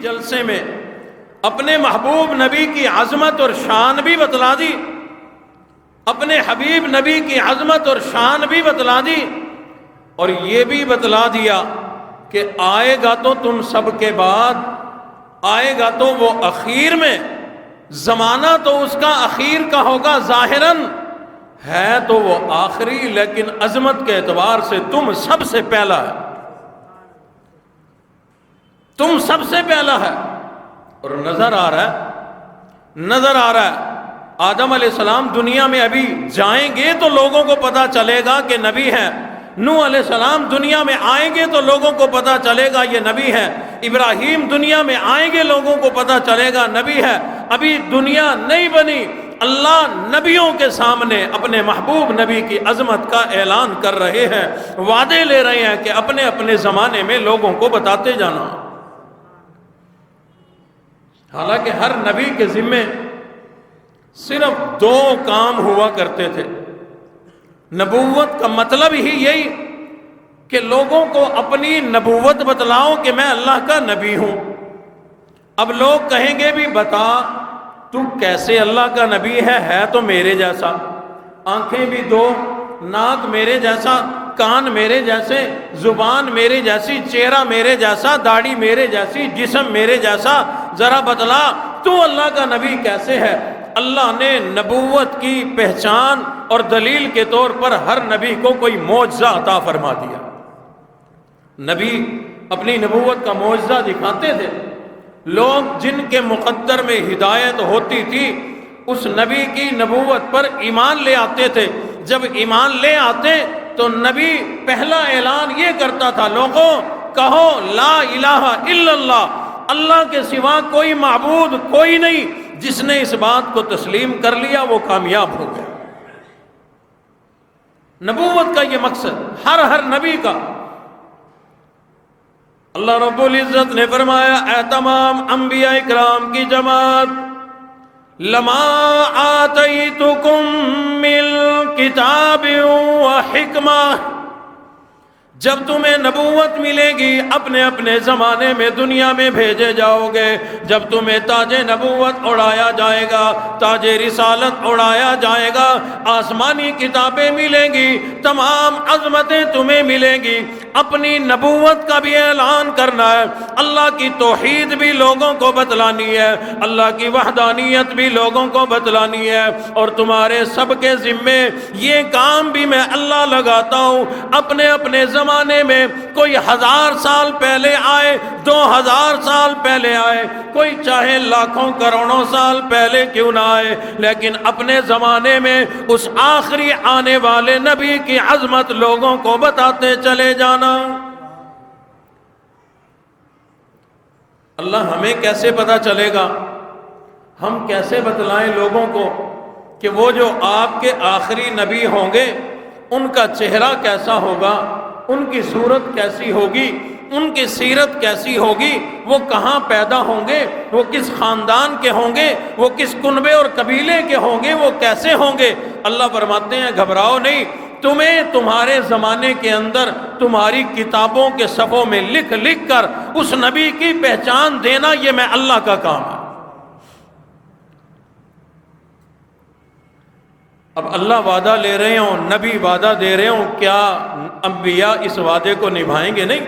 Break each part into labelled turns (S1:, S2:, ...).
S1: جلسے میں اپنے محبوب نبی کی عظمت اور شان بھی بتلا دی، اپنے حبیب نبی کی عظمت اور شان بھی بتلا دی، اور یہ بھی بتلا دیا کہ آئے گا تو تم سب کے بعد، آئے گا تو وہ اخیر میں، زمانہ تو اس کا اخیر کا ہوگا، ظاہراً ہے تو وہ آخری، لیکن عظمت کے اعتبار سے تم سب سے پہلا ہے، تم سب سے پہلا ہے۔ اور نظر آ رہا ہے آدم علیہ السلام دنیا میں ابھی جائیں گے تو لوگوں کو پتہ چلے گا کہ نبی ہے، نوح علیہ السلام دنیا میں آئیں گے تو لوگوں کو پتہ چلے گا یہ نبی ہے، ابراہیم دنیا میں آئیں گے لوگوں کو پتہ چلے گا نبی ہے۔ ابھی دنیا نہیں بنی، اللہ نبیوں کے سامنے اپنے محبوب نبی کی عظمت کا اعلان کر رہے ہیں، وعدے لے رہے ہیں کہ اپنے اپنے زمانے میں لوگوں کو بتاتے جانا۔ حالانکہ ہر نبی کے ذمے صرف 2 کام ہوا کرتے تھے۔ نبوت کا مطلب ہی یہی کہ لوگوں کو اپنی نبوت بتلاؤ کہ میں اللہ کا نبی ہوں۔ اب لوگ کہیں گے بھی بتا تو کیسے اللہ کا نبی ہے تو میرے جیسا، آنکھیں بھی 2، ناک میرے جیسا، کان میرے جیسے، زبان میرے جیسی، چہرہ میرے جیسا، داڑھی میرے جیسی، جسم میرے جیسا، ذرا بتلا تو اللہ کا نبی کیسے ہے؟ اللہ نے نبوت کی پہچان اور دلیل کے طور پر ہر نبی کو کوئی معجزہ عطا فرما دیا۔ نبی اپنی نبوت کا معجزہ دکھاتے تھے، لوگ جن کے مقدر میں ہدایت ہوتی تھی اس نبی کی نبوت پر ایمان لے آتے تھے۔ جب ایمان لے آتے تو نبی پہلا اعلان یہ کرتا تھا، لوگوں کہو لا الہ الا اللہ، اللہ کے سوا کوئی معبود کوئی نہیں، جس نے اس بات کو تسلیم کر لیا وہ کامیاب ہو گیا۔ نبوت کا یہ مقصد ہر نبی کا۔ اللہ رب العزت نے فرمایا، اے تمام انبیاء اکرام کی جماعت، لما آتیتکم من کتاب و حکمہ، جب تمہیں نبوت ملے گی اپنے اپنے زمانے میں دنیا میں بھیجے جاؤ گے، جب تمہیں تاج نبوت اڑایا جائے گا، تاج رسالت اڑایا جائے گا، آسمانی کتابیں ملیں گی، تمام عظمتیں تمہیں ملیں گی، اپنی نبوت کا بھی اعلان کرنا ہے، اللہ کی توحید بھی لوگوں کو بتلانی ہے، اللہ کی وحدانیت بھی لوگوں کو بتلانی ہے، اور تمہارے سب کے ذمے یہ کام بھی میں اللہ لگاتا ہوں۔ اپنے اپنے زمانے میں کوئی 1000 سال پہلے آئے، 2000 سال پہلے آئے، کوئی چاہے لاکھوں کروڑوں سال پہلے کیوں نہ آئے، لیکن اپنے زمانے میں اس آخری آنے والے نبی کی عظمت لوگوں کو بتاتے چلے جانا۔ اللہ ہمیں کیسے پتہ چلے گا، ہم کیسے بتلائیں لوگوں کو کہ وہ جو آپ کے آخری نبی ہوں گے ان کا چہرہ کیسا ہوگا، ان کی صورت کیسی ہوگی، ان کی سیرت کیسی ہوگی، وہ کہاں پیدا ہوں گے، وہ کس خاندان کے ہوں گے، وہ کس کنبے اور قبیلے کے ہوں گے، وہ کیسے ہوں گے۔ اللہ فرماتے ہیں گھبراؤ نہیں، تمہیں تمہارے زمانے کے اندر تمہاری کتابوں کے صفوں میں لکھ لکھ کر اس نبی کی پہچان دینا، یہ میں اللہ کا کام ہے۔ اب اللہ وعدہ لے رہے ہوں، نبی وعدہ دے رہے ہوں، کیا انبیاء اس وعدے کو نبھائیں گے؟ نہیں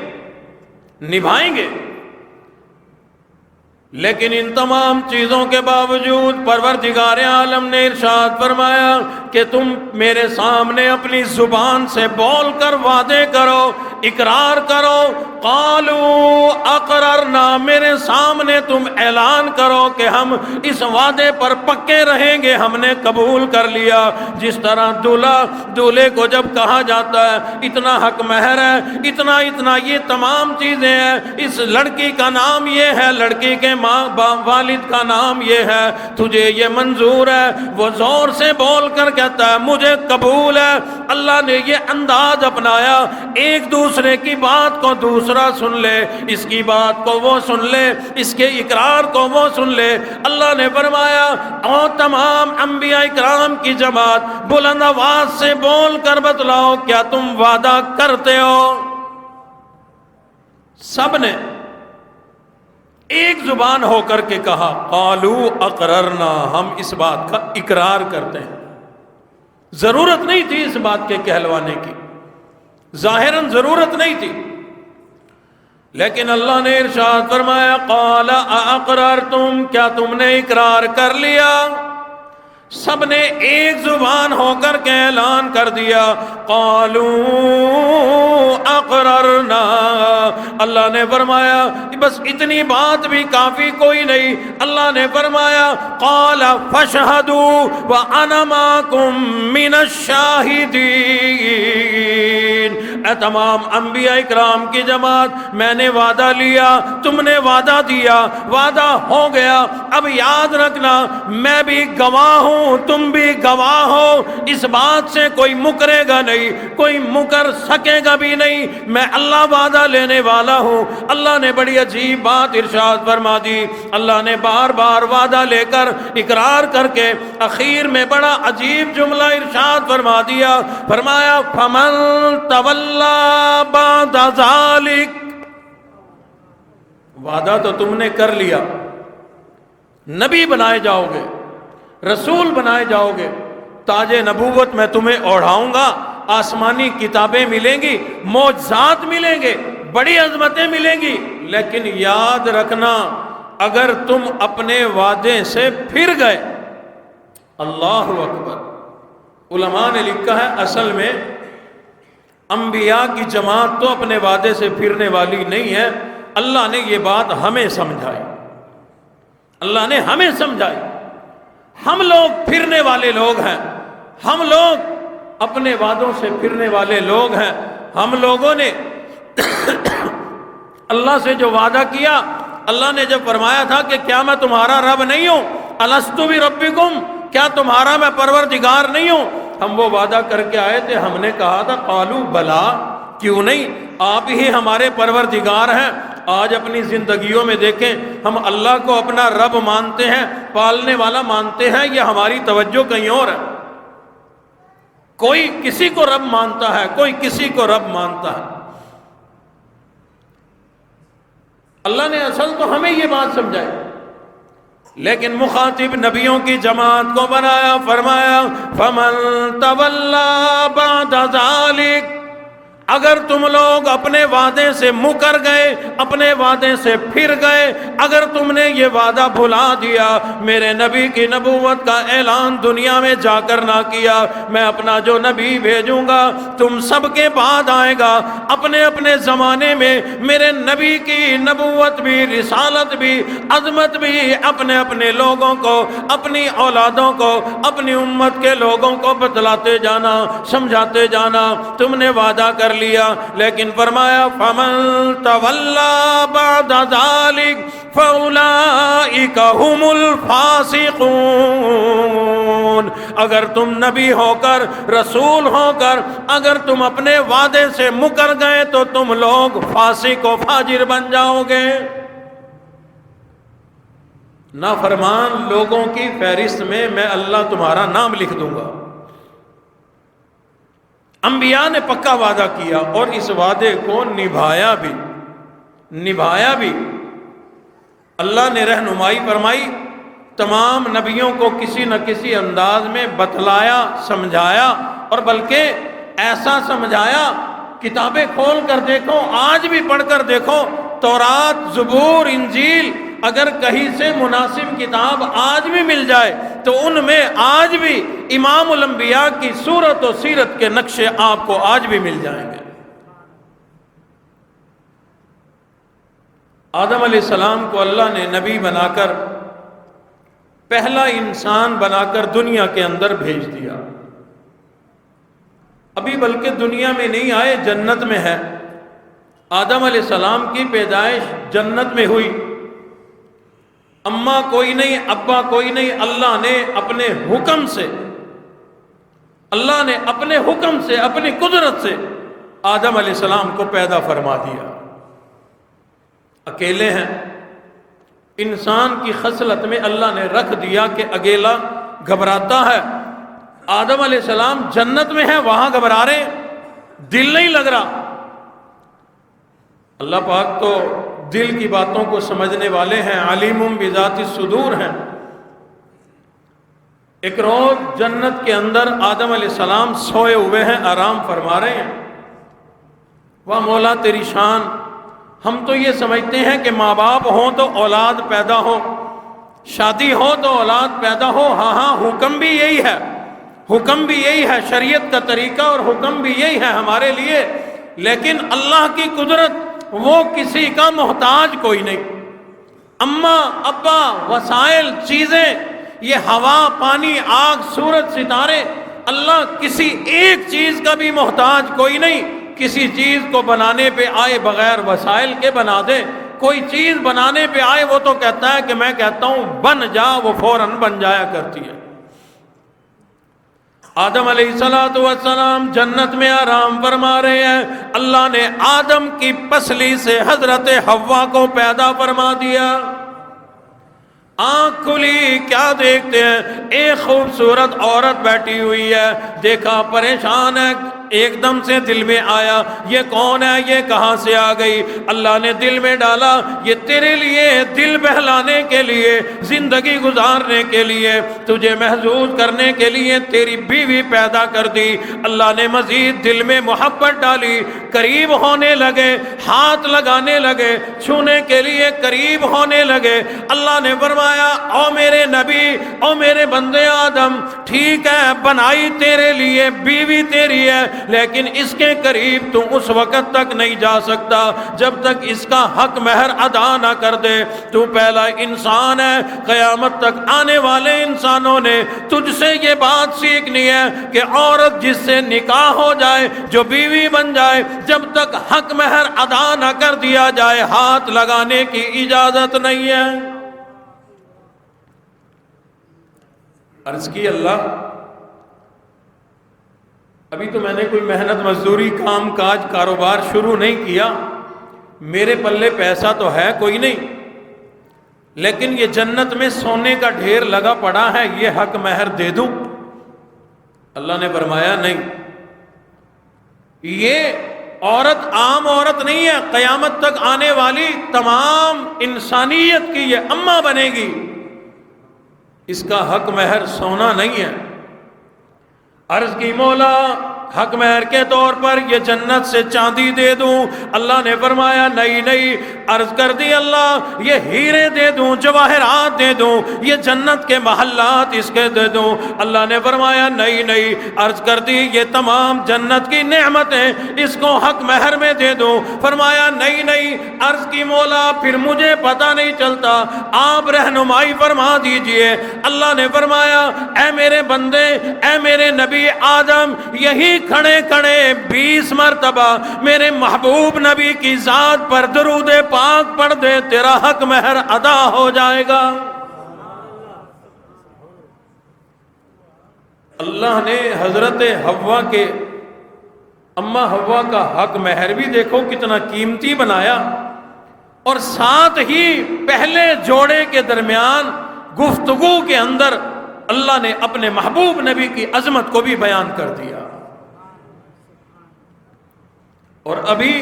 S1: نبھائیں گے، لیکن ان تمام چیزوں کے باوجود پروردگار عالم نے ارشاد فرمایا کہ تم میرے سامنے اپنی زبان سے بول کر وعدے کرو، اقرار کرو، قالوا اقررنا، میرے سامنے تم اعلان کرو کہ ہم اس وعدے پر پکے رہیں گے، ہم نے قبول کر لیا۔ جس طرح دولہے کو جب کہا جاتا ہے اتنا حق مہر ہے، اتنا یہ تمام چیزیں ہیں، اس لڑکی کا نام یہ ہے، لڑکی کے والد کا نام یہ ہے، تجھے یہ منظور ہے، وہ زور سے بول کر کہتا ہے مجھے قبول ہے۔ اللہ نے یہ انداز اپنایا، ایک دوسرے کی بات کو دوسرا سن لے، اس کی بات کو وہ سن لے، اس کے اقرار کو وہ سن لے۔ اللہ نے فرمایا اور تمام انبیاء اکرام کی جماعت بلند آواز سے بول کر بتلاؤ کیا تم وعدہ کرتے ہو؟ سب نے ایک زبان ہو کر کے کہا قالوا اقررنا، ہم اس بات کا اقرار کرتے ہیں۔ ضرورت نہیں تھی اس بات کے کہلوانے کی، ظاہراً ضرورت نہیں تھی، لیکن اللہ نے ارشاد فرمایا قال اقررتم، کیا تم نے اقرار کر لیا؟ سب نے ایک زبان ہو کر کے اعلان کر دیا قالوا اقررنا۔ اللہ نے فرمایا بس اتنی بات بھی کافی کوئی نہیں، اللہ نے فرمایا قال فاشهدوا وانا معكم من الشاہدین۔ اے تمام انبیاء اکرام کی جماعت، میں نے وعدہ لیا، تم نے وعدہ دیا، وعدہ ہو گیا، اب یاد رکھنا میں بھی گواہ ہوں، تم بھی گواہ ہو، اس بات سے کوئی مکرے گا نہیں، کوئی مکر سکے گا بھی نہیں، میں اللہ وعدہ لینے والا ہوں۔ اللہ نے بڑی عجیب بات ارشاد فرما دی، اللہ نے بار بار وعدہ لے کر اقرار کر کے اخیر میں بڑا عجیب جملہ ارشاد فرما دیا، فرمایا فمن تولا بعد ذلک، وعدہ تو تم نے کر لیا، نبی بنائے جاؤ گے، رسول بنائے جاؤ گے، تاج نبوت میں تمہیں اوڑھاؤں گا، آسمانی کتابیں ملیں گی، معجزات ملیں گے، بڑی عظمتیں ملیں گی، لیکن یاد رکھنا اگر تم اپنے وعدے سے پھر گئے، اللہ اکبر۔ علماء نے لکھا ہے اصل میں انبیاء کی جماعت تو اپنے وعدے سے پھرنے والی نہیں ہے، اللہ نے یہ بات ہمیں سمجھائی، اللہ نے ہمیں سمجھائی۔ ہم لوگ پھرنے والے لوگ ہیں، ہم لوگ اپنے وعدوں سے پھرنے والے لوگ ہیں۔ ہم لوگوں نے اللہ سے جو وعدہ کیا، اللہ نے جب فرمایا تھا کہ کیا میں تمہارا رب نہیں ہوں، الستو بربکم، کیا تمہارا میں پروردگار نہیں ہوں، ہم وہ وعدہ کر کے آئے تھے، ہم نے کہا تھا قالوا بلا، کیوں نہیں، آپ ہی ہمارے پروردگار ہیں۔ آج اپنی زندگیوں میں دیکھیں، ہم اللہ کو اپنا رب مانتے ہیں، پالنے والا مانتے ہیں، یا ہماری توجہ کہیں اور ہے؟ کوئی کسی کو رب مانتا ہے، کوئی کسی کو رب مانتا ہے۔ اللہ نے اصل تو ہمیں یہ بات سمجھائی، لیکن مخاطب نبیوں کی جماعت کو بنایا، فرمایا فمن تولا بعد ذلک، اگر تم لوگ اپنے وعدے سے مکر گئے، اپنے وعدے سے پھر گئے، اگر تم نے یہ وعدہ بھلا دیا، میرے نبی کی نبوت کا اعلان دنیا میں جا کر نہ کیا، میں اپنا جو نبی بھیجوں گا تم سب کے بعد آئے گا، اپنے اپنے زمانے میں میرے نبی کی نبوت بھی، رسالت بھی، عظمت بھی اپنے اپنے لوگوں کو، اپنی اولادوں کو، اپنی امت کے لوگوں کو بتلاتے جانا، سمجھاتے جانا۔ تم نے وعدہ کر لیا، لیکن فرمایا فمن تولا بعد ذلک فاولئک هم الفاسقون، اگر تم نبی ہو کر، رسول ہو کر، اگر تم اپنے وعدے سے مکر گئے تو تم لوگ فاسق و فاجر بن جاؤ گے۔ نافرمان لوگوں کی فہرست میں میں اللہ تمہارا نام لکھ دوں گا۔ انبیاء نے پکا وعدہ کیا اور اس وعدے کو نبھایا بھی۔ اللہ نے رہنمائی فرمائی، تمام نبیوں کو کسی نہ کسی انداز میں بتلایا، سمجھایا، اور بلکہ ایسا سمجھایا، کتابیں کھول کر دیکھو، آج بھی پڑھ کر دیکھو، تورات، زبور، انجیل، اگر کہیں سے مناسب کتاب آج بھی مل جائے تو ان میں آج بھی امام الانبیاء کی صورت و سیرت کے نقشے آپ کو آج بھی مل جائیں گے۔ آدم علیہ السلام کو اللہ نے نبی بنا کر، پہلا انسان بنا کر دنیا کے اندر بھیج دیا۔ ابھی بلکہ دنیا میں نہیں آئے، جنت میں ہے۔ آدم علیہ السلام کی پیدائش جنت میں ہوئی، اماں کوئی نہیں، ابا کوئی نہیں، اللہ نے اپنے حکم سے، اپنی قدرت سے آدم علیہ السلام کو پیدا فرما دیا۔ اکیلے ہیں، انسان کی خصلت میں اللہ نے رکھ دیا کہ اکیلا گھبراتا ہے۔ آدم علیہ السلام جنت میں ہیں، وہاں گھبرا رہے، دل نہیں لگ رہا۔ اللہ پاک تو دل کی باتوں کو سمجھنے والے ہیں، علیم بذات الصدور ہیں۔ ایک روز جنت کے اندر آدم علیہ السلام سوئے ہوئے ہیں، آرام فرما رہے ہیں۔ واہ مولا تیری شان، ہم تو یہ سمجھتے ہیں کہ ماں باپ ہوں تو اولاد پیدا ہو، شادی ہو تو اولاد پیدا ہو، ہاں ہاں حکم بھی یہی ہے، حکم بھی یہی ہے، شریعت کا طریقہ اور حکم بھی یہی ہے ہمارے لیے، لیکن اللہ کی قدرت وہ کسی کا محتاج کوئی نہیں۔ اماں ابا وسائل چیزیں، یہ ہوا پانی آگ سورج ستارے، اللہ کسی ایک چیز کا بھی محتاج کوئی نہیں۔ کسی چیز کو بنانے پہ آئے بغیر وسائل کے بنا دے، کوئی چیز بنانے پہ آئے وہ تو کہتا ہے کہ میں کہتا ہوں بن جا، وہ فوراً بن جایا کرتی ہے۔ آدم علیہ السلام جنت میں آرام فرما رہے ہیں، اللہ نے آدم کی پسلی سے حضرت حوا کو پیدا فرما دیا۔ آنکھ کھلی، کیا دیکھتے ہیں؟ ایک خوبصورت عورت بیٹھی ہوئی ہے، دیکھا پریشان ہے، ایک دم سے دل میں آیا یہ کون ہے، یہ کہاں سے آ گئی؟ اللہ نے دل میں ڈالا یہ تیرے لیے، دل بہلانے کے لیے، زندگی گزارنے کے لیے، تجھے محظوظ کرنے کے لیے تیری بیوی پیدا کر دی۔ اللہ نے مزید دل میں محبت ڈالی، قریب ہونے لگے، ہاتھ لگانے لگے، چھونے کے لیے قریب ہونے لگے۔ اللہ نے فرمایا او میرے نبی، او میرے بندے آدم، ٹھیک ہے بنائی تیرے لیے، بیوی تیری ہے، لیکن اس کے قریب تو اس وقت تک نہیں جا سکتا جب تک اس کا حق مہر ادا نہ کر دے۔ تو پہلا انسان ہے، قیامت تک آنے والے انسانوں نے تجھ سے یہ بات سیکھنی ہے کہ عورت جس سے نکاح ہو جائے، جو بیوی بن جائے، جب تک حق مہر ادا نہ کر دیا جائے ہاتھ لگانے کی اجازت نہیں ہے۔ عرض کی اللہ ابھی تو میں نے کوئی محنت مزدوری کام کاج کاروبار شروع نہیں کیا، میرے پلے پیسہ تو ہے کوئی نہیں، لیکن یہ جنت میں سونے کا ڈھیر لگا پڑا ہے، یہ حق مہر دے دوں؟ اللہ نے فرمایا نہیں، یہ عورت عام عورت نہیں ہے، قیامت تک آنے والی تمام انسانیت کی یہ اماں بنے گی، اس کا حق مہر سونا نہیں ہے۔ عرض کی مولا حق مہر کے طور پر یہ جنت سے چاندی دے دوں؟ اللہ نے فرمایا نہیں نہیں۔ عرض کر دی اللہ یہ ہیرے دے دوں، جواہرات دے دوں، یہ جنت کے محلات اس کے دے دوں؟ اللہ نے فرمایا نہیں نہیں۔ عرض کر دی یہ تمام جنت کی نعمتیں اس کو حق مہر میں دے دوں؟ فرمایا نہیں نہیں۔ عرض کی مولا پھر مجھے پتہ نہیں چلتا، آپ رہنمائی فرما دیجئے۔ اللہ نے فرمایا اے میرے بندے، اے میرے نبی آدم، یہی کھڑے کھڑے 20 مرتبہ میرے محبوب نبی کی ذات پر درود پاک پڑھ دے، تیرا حق مہر ادا ہو جائے گا۔ اللہ نے حضرت حوا کے اماں حوا کا حق مہر بھی دیکھو کتنا قیمتی بنایا، اور ساتھ ہی پہلے جوڑے کے درمیان گفتگو کے اندر اللہ نے اپنے محبوب نبی کی عظمت کو بھی بیان کر دیا۔ اور ابھی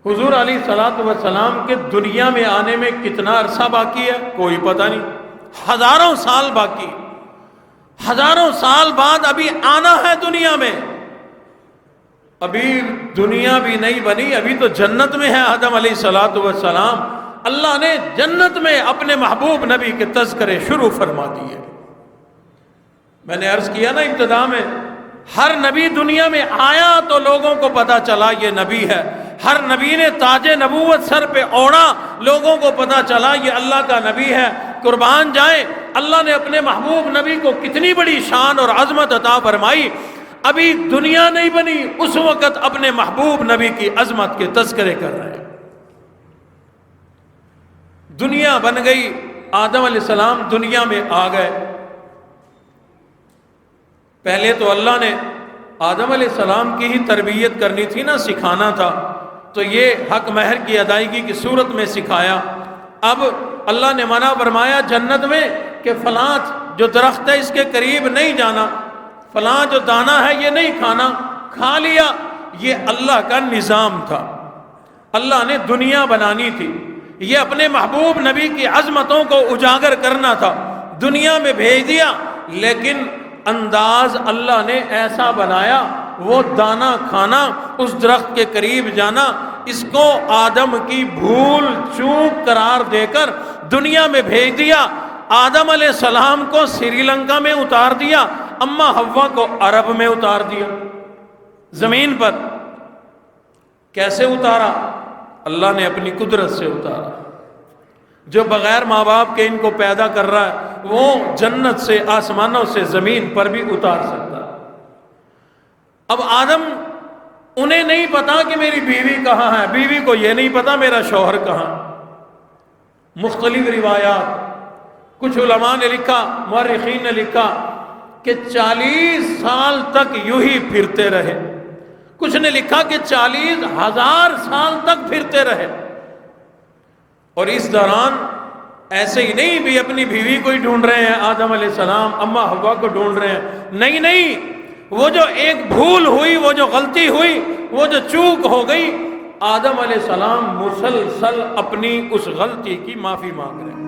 S1: حضور علیہ الصلوۃ والسلام کے دنیا میں آنے میں کتنا عرصہ باقی ہے کوئی پتہ نہیں، ہزاروں سال باقی، ہزاروں سال بعد ابھی آنا ہے دنیا میں۔ ابھی دنیا بھی نہیں بنی، ابھی تو جنت میں ہے آدم علیہ الصلوۃ والسلام۔ اللہ نے جنت میں اپنے محبوب نبی کے تذکرے شروع فرما دیے۔ میں نے عرض کیا نا ابتدا میں، ہر نبی دنیا میں آیا تو لوگوں کو پتا چلا یہ نبی ہے، ہر نبی نے تاج نبوت سر پہ اوڑھا، لوگوں کو پتا چلا یہ اللہ کا نبی ہے۔ قربان جائیں، اللہ نے اپنے محبوب نبی کو کتنی بڑی شان اور عظمت عطا فرمائی۔ ابھی دنیا نہیں بنی، اس وقت اپنے محبوب نبی کی عظمت کے تذکرے کر رہے ہیں۔ دنیا بن گئی، آدم علیہ السلام دنیا میں آ گئے۔ پہلے تو اللہ نے آدم علیہ السلام کی ہی تربیت کرنی تھی نا، سکھانا تھا، تو یہ حق مہر کی ادائیگی کی صورت میں سکھایا۔ اب اللہ نے منع فرمایا جنت میں کہ فلاں جو درخت ہے اس کے قریب نہیں جانا، فلاں جو دانہ ہے یہ نہیں کھانا، کھا لیا، یہ اللہ کا نظام تھا۔ اللہ نے دنیا بنانی تھی، یہ اپنے محبوب نبی کی عظمتوں کو اجاگر کرنا تھا، دنیا میں بھیج دیا، لیکن انداز اللہ نے ایسا بنایا، وہ دانا کھانا، اس درخت کے قریب جانا، اس کو آدم کی بھول چوک قرار دے کر دنیا میں بھیج دیا۔ آدم علیہ السلام کو سری لنکا میں اتار دیا، اماں حوا کو عرب میں اتار دیا، زمین پر۔ کیسے اتارا؟ اللہ نے اپنی قدرت سے اتارا۔ جو بغیر ماں باپ کے ان کو پیدا کر رہا ہے، وہ جنت سے، آسمانوں سے زمین پر بھی اتار سکتا ہے۔ اب آدم، انہیں نہیں پتا کہ میری بیوی کہاں ہے، بیوی کو یہ نہیں پتا میرا شوہر کہاں۔ مختلف روایات، کچھ علماء نے لکھا، مورخین نے لکھا کہ 40 سال تک یوں ہی پھرتے رہے، کچھ نے لکھا کہ 40,000 سال تک پھرتے رہے۔ اور اس دوران ایسے ہی نہیں بھی اپنی بیوی کو ہی ڈھونڈ رہے ہیں، آدم علیہ السلام اماں حوا کو ڈھونڈ رہے ہیں، نہیں، وہ جو ایک بھول ہوئی، وہ جو غلطی ہوئی، وہ جو چوک ہو گئی، آدم علیہ السلام مسلسل اپنی اس غلطی کی معافی مانگ رہے ہیں۔